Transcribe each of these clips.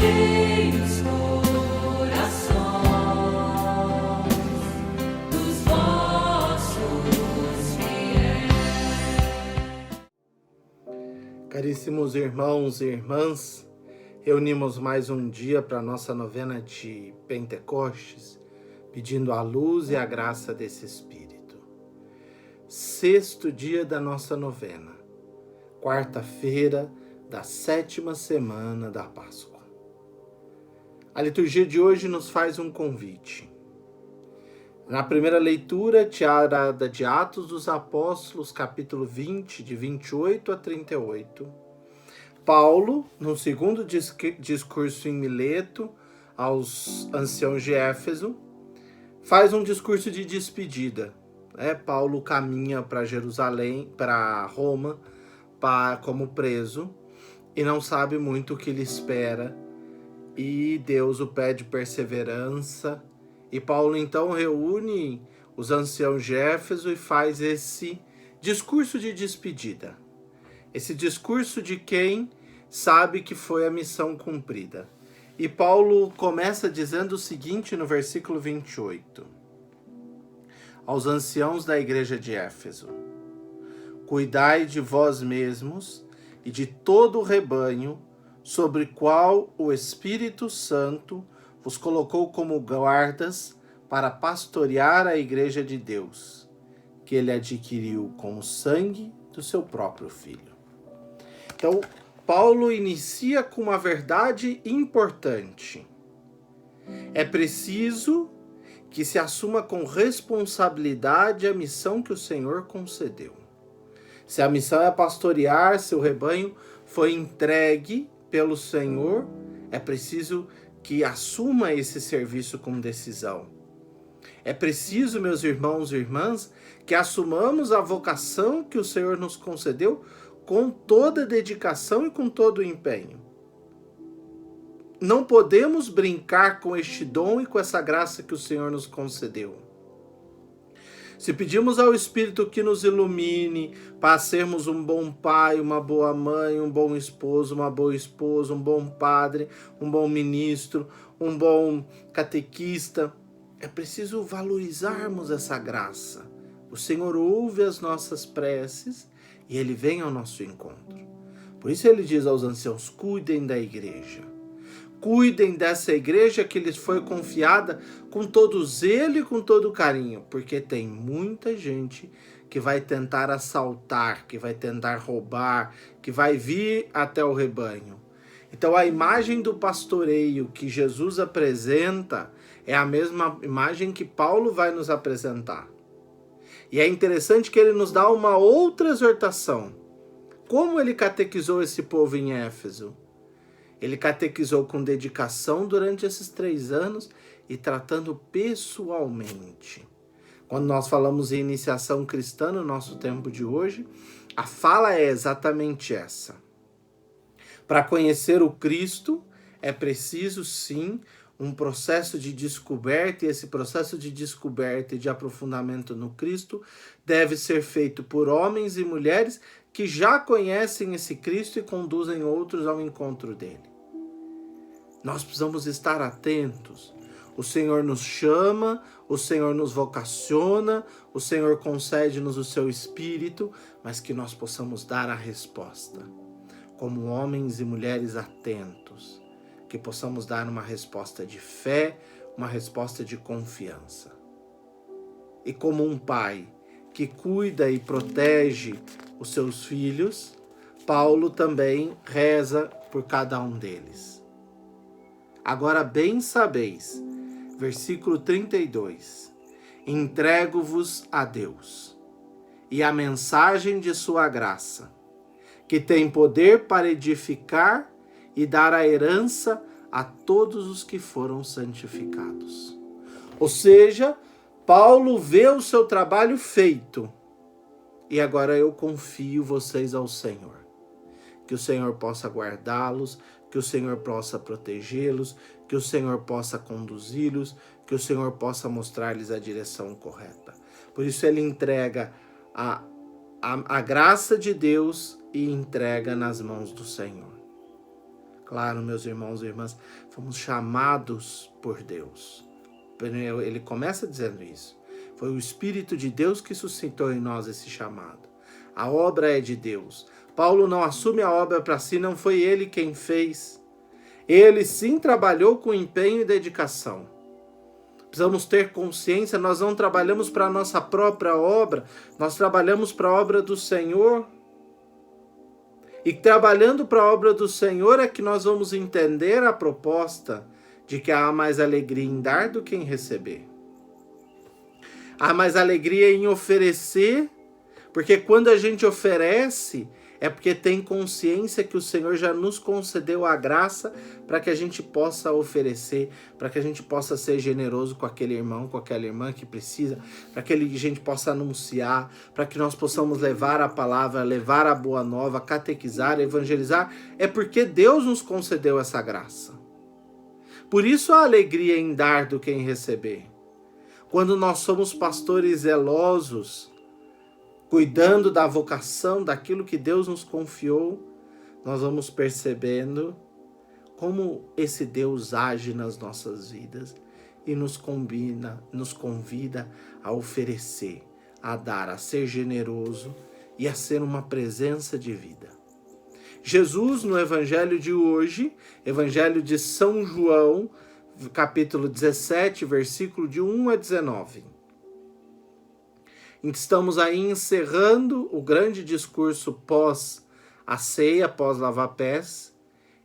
cheios corações dos vossos fiéis. Caríssimos irmãos e irmãs, reunimos mais um dia para a nossa novena de Pentecostes, pedindo a luz e a graça desse Espírito. Sexto dia da nossa novena, quarta-feira da 7ª semana da Páscoa. A liturgia de hoje nos faz um convite. Na primeira leitura, tirada de Atos dos Apóstolos, capítulo 20, de 28 a 38, Paulo, no segundo discurso em Mileto, aos anciãos de Éfeso, faz um discurso de despedida. Paulo caminha para Jerusalém, para Roma, como preso, e não sabe muito o que lhe espera, e Deus o pede perseverança, e Paulo então reúne os anciãos de Éfeso e faz esse discurso de despedida. Esse discurso de quem sabe que foi a missão cumprida. E Paulo começa dizendo o seguinte no versículo 28. Aos anciãos da igreja de Éfeso: cuidai de vós mesmos e de todo o rebanho sobre qual o Espírito Santo vos colocou como guardas para pastorear a igreja de Deus, que ele adquiriu com o sangue do seu próprio Filho. Então, Paulo inicia com uma verdade importante. É preciso que se assuma com responsabilidade a missão que o Senhor concedeu. Se a missão é pastorear seu rebanho, foi entregue pelo Senhor, é preciso que assuma esse serviço com decisão. É preciso, meus irmãos e irmãs, que assumamos a vocação que o Senhor nos concedeu com toda dedicação e com todo o empenho. Não podemos brincar com este dom e com essa graça que o Senhor nos concedeu. Se pedimos ao Espírito que nos ilumine para sermos um bom pai, uma boa mãe, um bom esposo, uma boa esposa, um bom padre, um bom ministro, um bom catequista, é preciso valorizarmos essa graça. O Senhor ouve as nossas preces e Ele vem ao nosso encontro. Por isso Ele diz aos anciãos: cuidem da igreja. Cuidem dessa igreja que lhes foi confiada com todo zelo e com todo carinho, porque tem muita gente que vai tentar assaltar, que vai tentar roubar, que vai vir até o rebanho. Então a imagem do pastoreio que Jesus apresenta é a mesma imagem que Paulo vai nos apresentar. E é interessante que ele nos dá uma outra exortação. Como ele catequizou esse povo em Éfeso? Ele catequizou com dedicação durante esses 3 anos e tratando pessoalmente. Quando nós falamos em iniciação cristã no nosso tempo de hoje, a fala é exatamente essa. Para conhecer o Cristo, é preciso sim um processo de descoberta, e esse processo de descoberta e de aprofundamento no Cristo deve ser feito por homens e mulheres que já conhecem esse Cristo e conduzem outros ao encontro dele. Nós precisamos estar atentos. O Senhor nos chama, o Senhor nos vocaciona, o Senhor concede-nos o seu Espírito, mas que nós possamos dar a resposta, como homens e mulheres atentos, que possamos dar uma resposta de fé, uma resposta de confiança. E como um pai que cuida e protege os seus filhos, Paulo também reza por cada um deles. Agora bem sabeis, versículo 32, entrego-vos a Deus e a mensagem de sua graça, que tem poder para edificar e dar a herança a todos os que foram santificados. Ou seja, Paulo vê o seu trabalho feito e agora eu confio vocês ao Senhor. Que o Senhor possa guardá-los, que o Senhor possa protegê-los, que o Senhor possa conduzi-los, que o Senhor possa mostrar-lhes a direção correta. Por isso ele entrega a graça de Deus e entrega nas mãos do Senhor. Claro, meus irmãos e irmãs, fomos chamados por Deus. Ele começa dizendo isso. Foi o Espírito de Deus que suscitou em nós esse chamado. A obra é de Deus. Paulo não assume a obra para si, não foi ele quem fez. Ele sim trabalhou com empenho e dedicação. Precisamos ter consciência, nós não trabalhamos para a nossa própria obra, nós trabalhamos para a obra do Senhor. E trabalhando para a obra do Senhor é que nós vamos entender a proposta de que há mais alegria em dar do que em receber. Há mais alegria em oferecer, porque quando a gente oferece, é porque tem consciência que o Senhor já nos concedeu a graça para que a gente possa oferecer, para que a gente possa ser generoso com aquele irmão, com aquela irmã que precisa, para que a gente possa anunciar, para que nós possamos levar a palavra, levar a boa nova, catequizar, evangelizar. É porque Deus nos concedeu essa graça. Por isso a alegria em dar do que em receber. Quando nós somos pastores zelosos, cuidando da vocação, daquilo que Deus nos confiou, nós vamos percebendo como esse Deus age nas nossas vidas e nos convida a oferecer, a dar, a ser generoso e a ser uma presença de vida. Jesus, no Evangelho de hoje, Evangelho de São João, capítulo 17, versículo de 1 a 19. Estamos aí encerrando o grande discurso pós a ceia, pós lavar pés,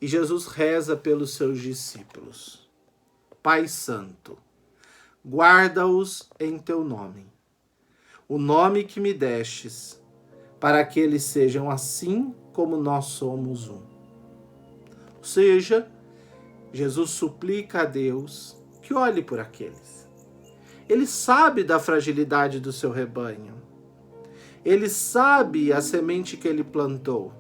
e Jesus reza pelos seus discípulos. Pai Santo, guarda-os em teu nome, o nome que me destes, para que eles sejam assim como nós somos um. Ou seja, Jesus suplica a Deus que olhe por aqueles. Ele sabe da fragilidade do seu rebanho. Ele sabe a semente que ele plantou.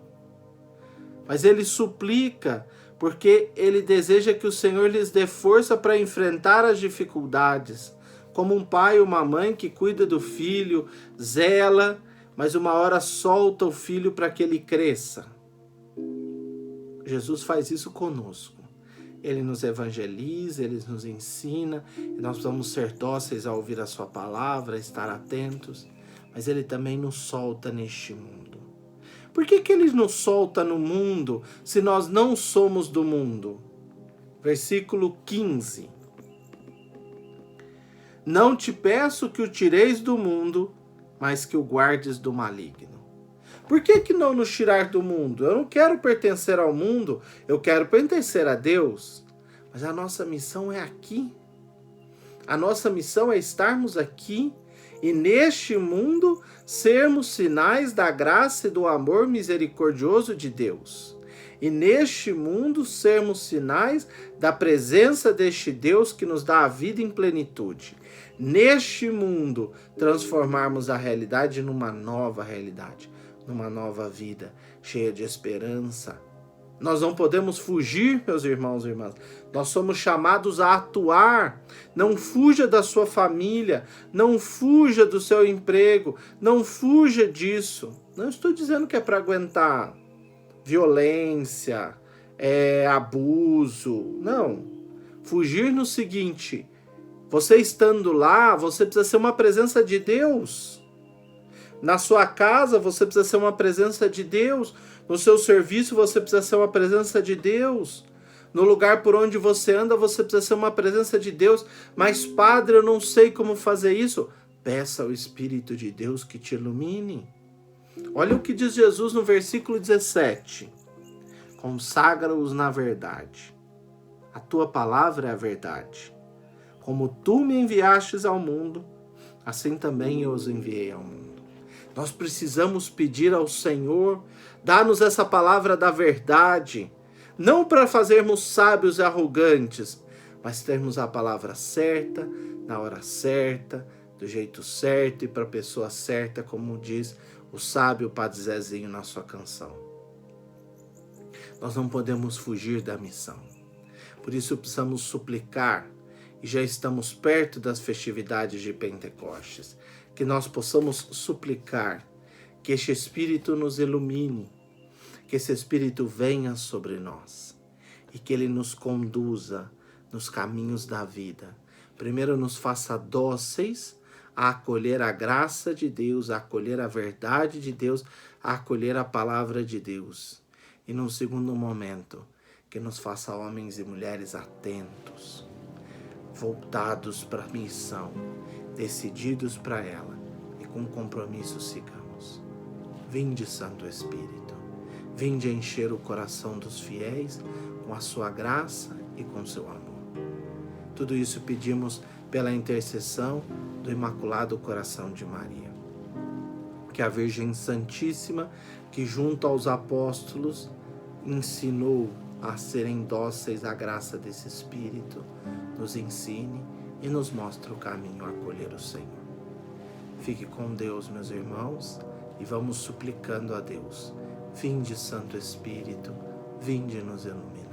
Mas ele suplica porque ele deseja que o Senhor lhes dê força para enfrentar as dificuldades. Como um pai ou uma mãe que cuida do filho, zela, mas uma hora solta o filho para que ele cresça. Jesus faz isso conosco. Ele nos evangeliza, ele nos ensina, e nós precisamos ser dóceis a ouvir a sua palavra, estar atentos, mas ele também nos solta neste mundo. Por que ele nos solta no mundo se nós não somos do mundo? Versículo 15. Não te peço que o tireis do mundo, mas que o guardes do maligno. Por que não nos tirar do mundo? Eu não quero pertencer ao mundo, eu quero pertencer a Deus. Mas a nossa missão é aqui. A nossa missão é estarmos aqui e neste mundo sermos sinais da graça e do amor misericordioso de Deus. E neste mundo sermos sinais da presença deste Deus que nos dá a vida em plenitude. Neste mundo transformarmos a realidade numa nova realidade, numa nova vida, cheia de esperança. Nós não podemos fugir, meus irmãos e irmãs. Nós somos chamados a atuar. Não fuja da sua família, não fuja do seu emprego, não fuja disso. Não estou dizendo que é para aguentar violência, abuso. Não. Fugir no seguinte: você estando lá, você precisa ser uma presença de Deus. Na sua casa, você precisa ser uma presença de Deus. No seu serviço, você precisa ser uma presença de Deus. No lugar por onde você anda, você precisa ser uma presença de Deus. Mas, Padre, eu não sei como fazer isso. Peça ao Espírito de Deus que te ilumine. Olha o que diz Jesus no versículo 17. Consagra-os na verdade. A tua palavra é a verdade. Como tu me enviastes ao mundo, assim também eu os enviei ao mundo. Nós precisamos pedir ao Senhor, dá-nos essa palavra da verdade, não para fazermos sábios e arrogantes, mas termos a palavra certa, na hora certa, do jeito certo e para a pessoa certa, como diz o sábio Padre Zezinho na sua canção. Nós não podemos fugir da missão. Por isso precisamos suplicar, e já estamos perto das festividades de Pentecostes, que nós possamos suplicar que este Espírito nos ilumine, que esse Espírito venha sobre nós e que Ele nos conduza nos caminhos da vida. Primeiro, nos faça dóceis a acolher a graça de Deus, a acolher a verdade de Deus, a acolher a palavra de Deus. E num segundo momento, que nos faça homens e mulheres atentos, voltados para a missão, decididos para ela e com compromisso sigamos. Vinde, Santo Espírito, vinde encher o coração dos fiéis com a sua graça e com seu amor. Tudo isso pedimos pela intercessão do Imaculado Coração de Maria. Que a Virgem Santíssima, que junto aos apóstolos ensinou a serem dóceis à graça desse Espírito, nos ensine e nos mostre o caminho a acolher o Senhor. Fique com Deus, meus irmãos, e vamos suplicando a Deus. Vinde, Santo Espírito, vinde nos iluminar.